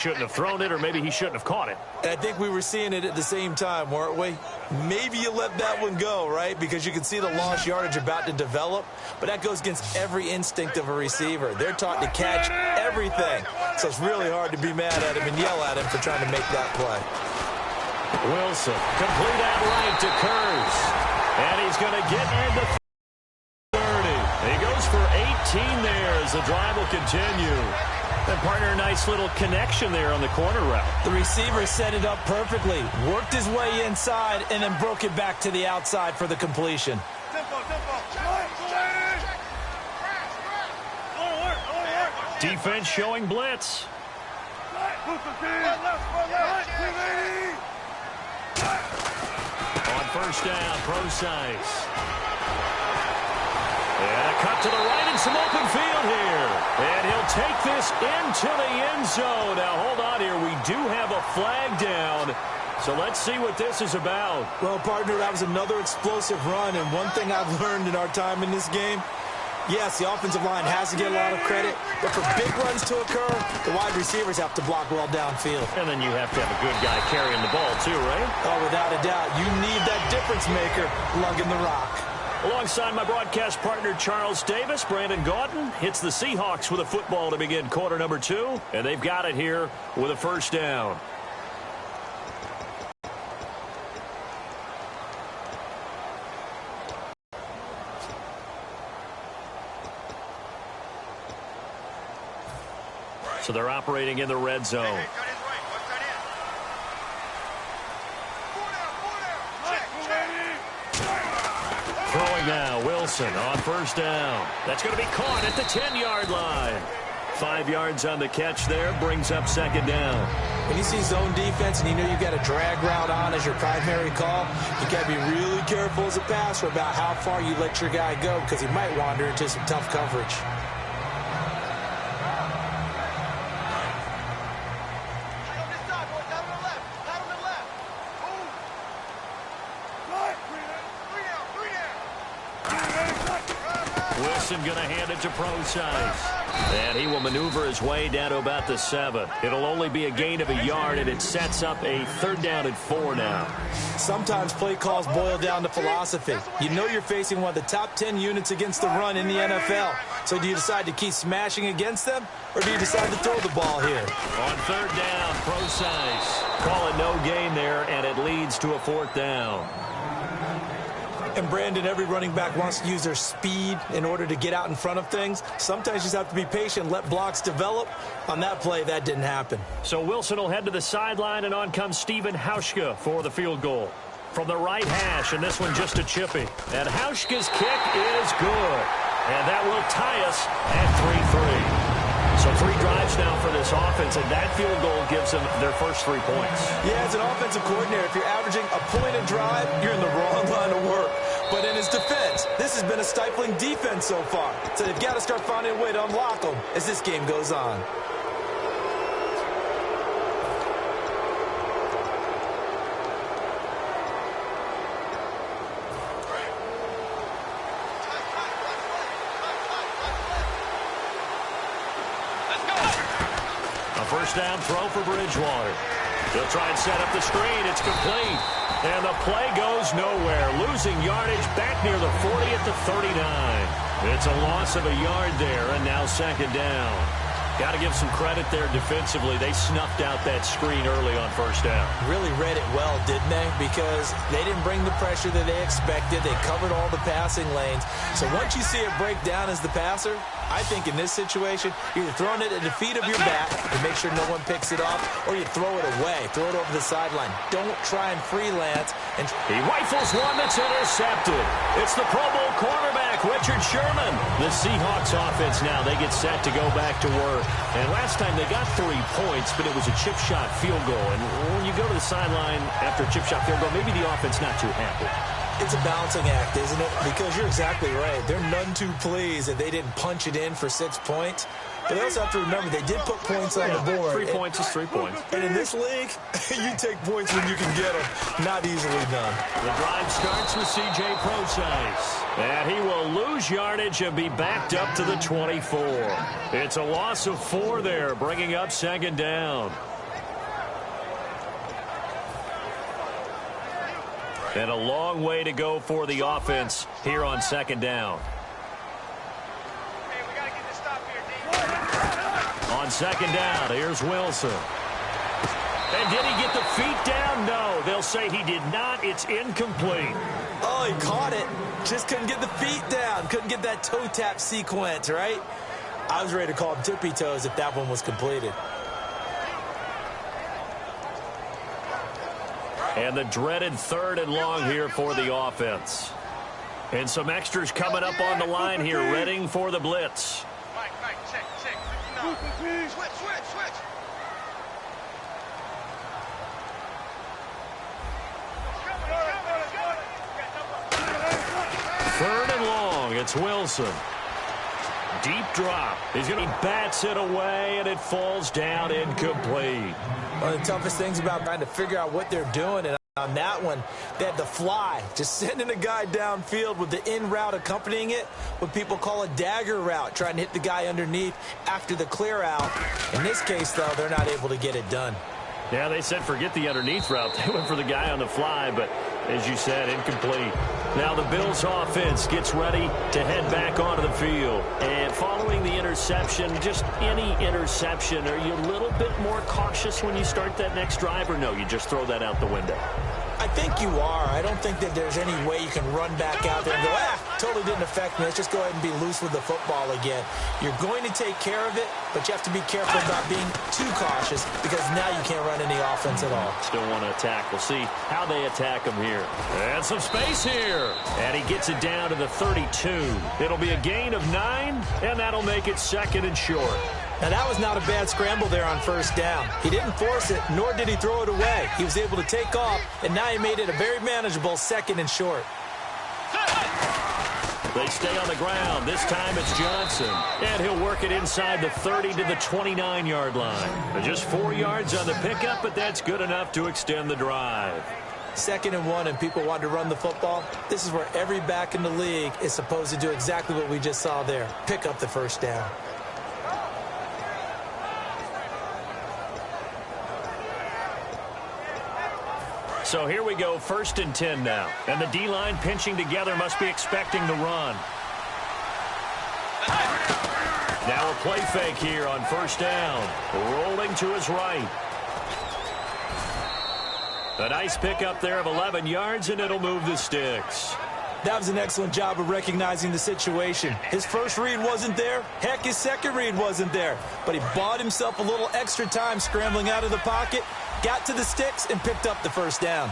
shouldn't have thrown it, or maybe he shouldn't have caught it. I think we were seeing it at the same time, weren't we? Maybe you let that one go, right? Because you can see the lost yardage about to develop, but that goes against every instinct of a receiver. They're taught to catch everything, so it's really hard to be mad at him and yell at him for trying to make that play. Wilson, complete out right to Kurz, and he's going to get in the 30. He goes for 18 there as the drive will continue. And partner, a nice little connection there on the corner route. The receiver set it up perfectly, worked his way inside, and then broke it back to the outside for the completion. Defense showing blitz. On first down, Procise. And a cut to the right and some open field here. And he'll take this into the end zone. Now, hold on here. We do have a flag down. So let's see what this is about. Well, partner, that was another explosive run. And one thing I've learned in our time in this game, yes, the offensive line has to get a lot of credit. But for big runs to occur, the wide receivers have to block well downfield. And then you have to have a good guy carrying the ball too, right? Oh, without a doubt. You need that difference maker lugging the rock. Alongside my broadcast partner, Charles Davis, Brandon Gaudin hits the Seahawks with a football to begin quarter number 2. And they've got it here with a first down. So they're operating in the red zone. Throwing now, Wilson on first down. That's going to be caught at the 10-yard line. 5 yards on the catch there, brings up second down. When you see zone defense and you know you've got a drag route on as your primary call, you got to be really careful as a passer about how far you let your guy go because he might wander into some tough coverage. Going to hand it to Procise. And he will maneuver his way down to about the 7. It'll only be a gain of a yard, and it sets up a 3rd down and 4 now. Sometimes play calls boil down to philosophy. You know you're facing one of the top 10 units against the run in the NFL. So do you decide to keep smashing against them, or do you decide to throw the ball here? On 3rd down, Procise. Call it no gain there, and it leads to a 4th down. And Brandon, every running back wants to use their speed in order to get out in front of things. Sometimes you just have to be patient, let blocks develop. On that play, that didn't happen. So Wilson will head to the sideline, and on comes Stephen Hauschka for the field goal. From the right hash, and this one just a chippy. And Hauschka's kick is good. And that will tie us at 3-3. So 3 drives now for this offense, and that field goal gives them their first 3 points. Yeah, as an offensive coordinator, if you're averaging a point a drive, you're in the wrong line of work. But in his defense, this has been a stifling defense so far. So they've got to start finding a way to unlock them as this game goes on. First down throw for Bridgewater. He'll try and set up the screen. It's complete. And the play goes nowhere. Losing yardage back near the 40 at the 39. It's a loss of a yard there, and now second down. Got to give some credit there defensively. They snuffed out that screen early on first down. Really read it well, didn't they? Because they didn't bring the pressure that they expected. They covered all the passing lanes. So once you see it break down as the passer, I think in this situation, you're either throwing it at the feet of your back to make sure no one picks it off, or you throw it away, throw it over the sideline. Don't try and freelance. And he rifles one that's intercepted. It's the Pro Bowl cornerback, Richard Sherman. The Seahawks offense now, they get set to go back to work. And last time they got 3 points, but it was a chip shot field goal. And when you go to the sideline after a chip shot field goal, maybe the offense not too happy. It's a balancing act, isn't it? Because you're exactly right. They're none too pleased that they didn't punch it in for 6 points. But they also have to remember they did put points on the board. 3 points is 3 points. And in this league, you take points when you can get them. Not easily done. The drive starts with C.J. Procise. And he will lose yardage and be backed up to the 24. It's a loss of 4 there, bringing up second down. And a long way to go for the offense here on second down. Hey, we got to get this stop here, D. On second down, here's Wilson. And did he get the feet down? No, they'll say he did not. It's incomplete. Oh, he caught it. Just couldn't get the feet down. Couldn't get that toe tap sequence, right? I was ready to call him tippy toes if that one was completed. And the dreaded 3rd and long here for the offense. And some extras coming up on the line here, readying for the blitz. Mike, check. Switch. 3rd and long, it's Wilson. Deep drop. He's going to bats it away, and it falls down incomplete. One of the toughest things about trying to figure out what they're doing, and on that one, they had the fly, just sending a guy downfield with the in route accompanying it, what people call a dagger route, trying to hit the guy underneath after the clear out. In this case, though, they're not able to get it done. Yeah, they said forget the underneath route. They went for the guy on the fly, but as you said, incomplete. Now the Bills offense gets ready to head back onto the field. And following the interception, just any interception, are you a little bit more cautious when you start that next drive, or no, you just throw that out the window? I think you are. I don't think that there's any way you can run back out there and go, totally didn't affect me. Let's just go ahead and be loose with the football again. You're going to take care of it, but you have to be careful about being too cautious because now you can't run any offense at all. Still want to attack. We'll see how they attack him here. And some space here. And he gets it down to the 32. It'll be a gain of 9, and that'll make it 2nd and short. Now, that was not a bad scramble there on 1st down. He didn't force it, nor did he throw it away. He was able to take off, and now he made it a very manageable 2nd and short. They stay on the ground. This time it's Johnson. And he'll work it inside the 30 to the 29-yard line. Just 4 yards on the pickup, but that's good enough to extend the drive. 2nd and 1, and people want to run the football. This is where every back in the league is supposed to do exactly what we just saw there. Pick up the 1st down. So here we go, 1st and 10 now. And the D-line pinching together must be expecting the run. Now a play fake here on 1st down. Rolling to his right. A nice pickup there of 11 yards, and it'll move the sticks. That was an excellent job of recognizing the situation. His first read wasn't there. Heck, his second read wasn't there. But he bought himself a little extra time scrambling out of the pocket, got to the sticks, and picked up the 1st down.